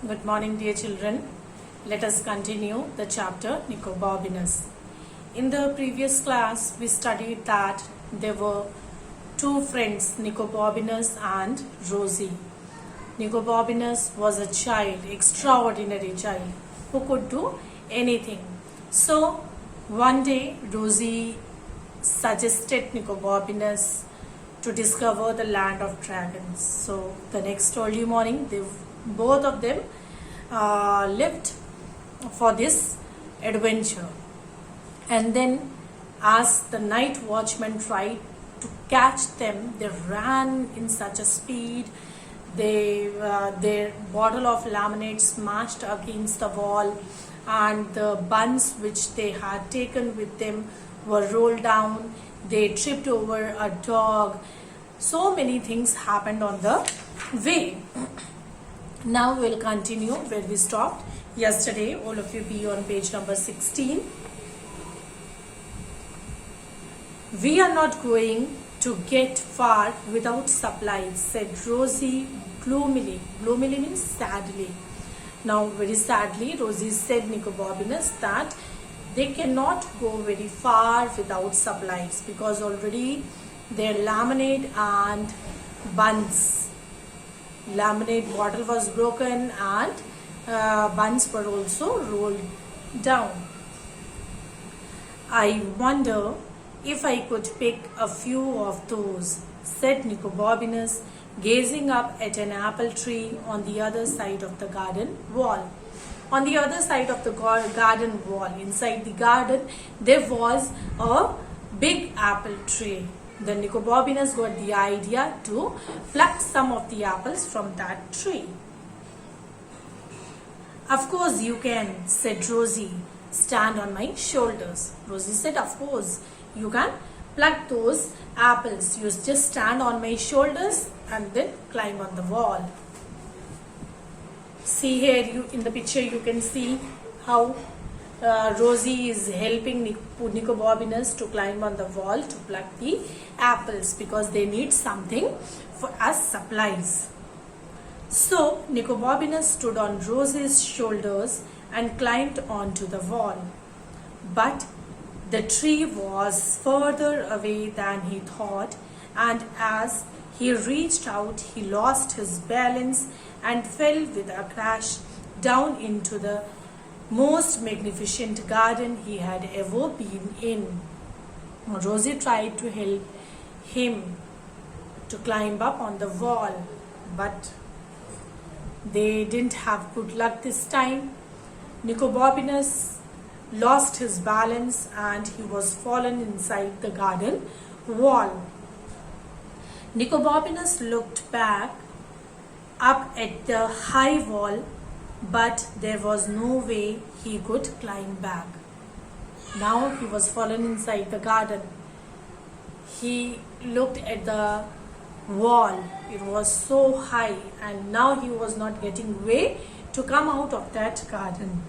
Good morning, dear children. Let us continue the chapter Nicobobinus. In the previous class, we studied that there were two friends, Nicobobinus and Rosie. Nicobobinus was a child, extraordinary child, who could do anything. So, one day, Rosie suggested Nicobobinus to discover the land of dragons. So, the next early morning, both of them left for this adventure. And then, as the night watchman tried to catch them, they ran in such a speed. Their bottle of lemonade smashed against the wall, and the buns which they had taken with them were rolled down. They tripped over a dog. So many things happened on the way. Now we'll continue where we stopped yesterday. All of you be on page number 16. We are not going to get far without supplies, said Rosie gloomily. Gloomily means sadly. Now, very sadly, Rosie said Nicobobinus that they cannot go very far without supplies because already their lemonade and buns, lemonade bottle was broken and buns were also rolled down. I wonder if I could pick a few of those, said Nicobobinus, gazing up at an apple tree on the other side of the garden wall. On the other side of the garden wall, inside the garden, there was a big apple tree. Then Nicobobinus got the idea to pluck some of the apples from that tree. Of course you can, said Rosie. Stand on my shoulders. Rosie said, of course you can pluck those apples. You just stand on my shoulders and then climb on the wall. See here, in the picture you can see how Rosie is helping Nicobobinus to climb on the wall to pluck the apples because they need something as supplies. So Nicobobinus stood on Rosie's shoulders and climbed onto the wall. But the tree was further away than he thought, and as he reached out, he lost his balance and fell with a crash down into the most magnificent garden he had ever been in. Rosie tried to help him to climb up on the wall, but they didn't have good luck this time. Nicobobinus lost his balance and he was fallen inside the garden wall. Nicobobinus looked back up at the high wall, but there was no way he could climb back. Now he was fallen inside the garden. He looked at the wall. It was so high and now he was not getting way to come out of that garden.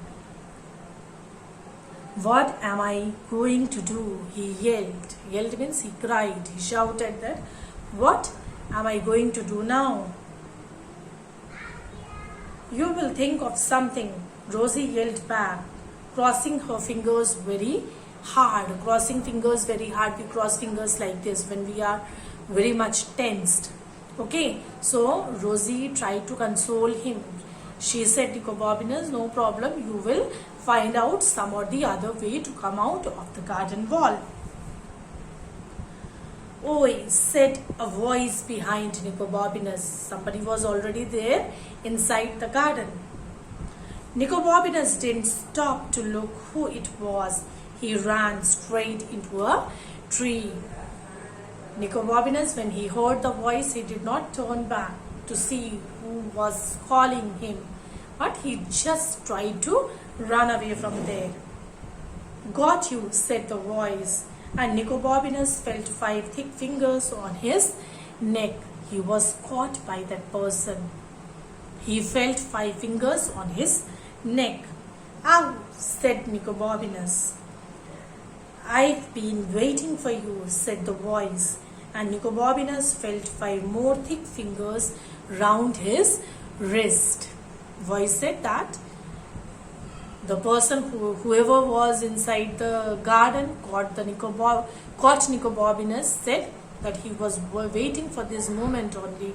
What am I going to do? He yelled. Yelled means he cried. He shouted that, what am I going to do now? You will think of something, Rosie yelled back, crossing her fingers very hard. Crossing fingers very hard. We cross fingers like this when we are very much tensed. Okay, so Rosie tried to console him. She said, Nicobobinus, no problem, you will find out some or the other way to come out of the garden wall. Oi, said a voice behind Nicobobinus. Somebody was already there inside the garden. Nicobobinus didn't stop to look who it was. He ran straight into a tree. Nicobobinus, when he heard the voice, he did not turn back to see who was calling him, but he just tried to run away from there. Got you, said the voice, and Nicobobinus felt 5 thick fingers on his neck. He was caught by that person. He felt 5 fingers on his neck. Ow, said Nicobobinus. I've been waiting for you, said the voice, and Nicobobinus felt 5 more thick fingers round his wrist. voice said that the person whoever was inside the garden caught Nicobobinus, said that he was waiting for this moment only,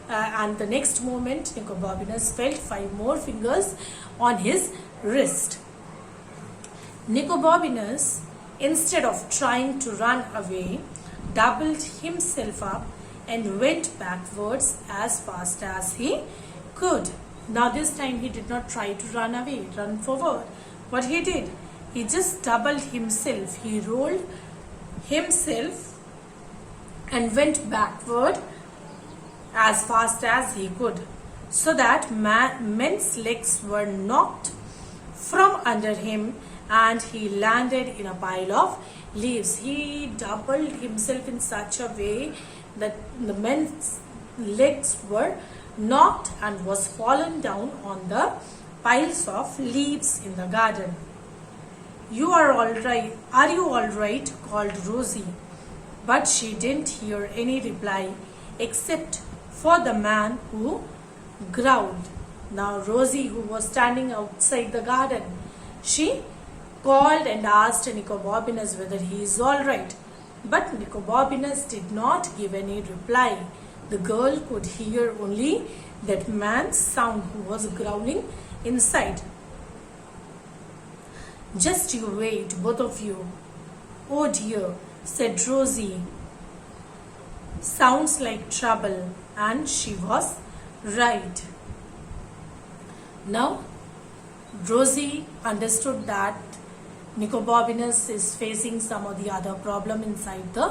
and the next moment Nicobobinus felt 5 more fingers on his wrist. Nicobobinus, instead of trying to run away, doubled himself up and went backwards as fast as he could. Now this time he did not try to run away, run forward. What he did, he just doubled himself. He rolled himself and went backward as fast as he could, so that men's legs were knocked from under him and he landed in a pile of leaves. He doubled himself in such a way that the men's legs were knocked and was fallen down on the piles of leaves in the garden. "You are all right. Are you all right?" called Rosie. But she didn't hear any reply except for the man who growled. Now Rosie, who was standing outside the garden, she called and asked Nicobobinus whether he is all right. But Nicobobinus did not give any reply. The girl could hear only that man's sound who was growling inside. "Just you wait, both of you." "Oh dear," said Rosie. "Sounds like trouble." And she was right. Now Rosie understood that Nicobobinus is facing some of the other problem inside the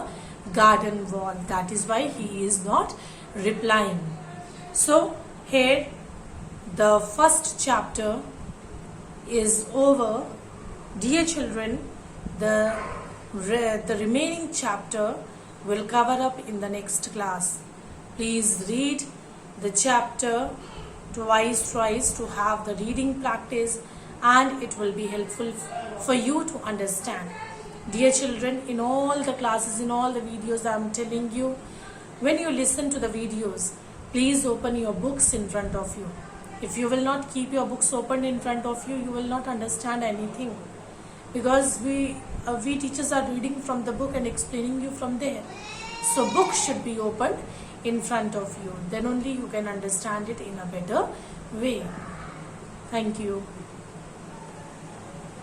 garden wall. That is why he is not replying. So here the first chapter is over. Dear children, the remaining chapter will cover up in the next class. Please read the chapter twice to have the reading practice, and it will be helpful for you to understand. Dear children, in all the classes, in all the videos, I am telling you, when you listen to the videos, please open your books in front of you. If you will not keep your books open in front of you, you will not understand anything, because we teachers are reading from the book and explaining you from there. So books should be opened in front of you, then only you can understand it in a better way. Thank you.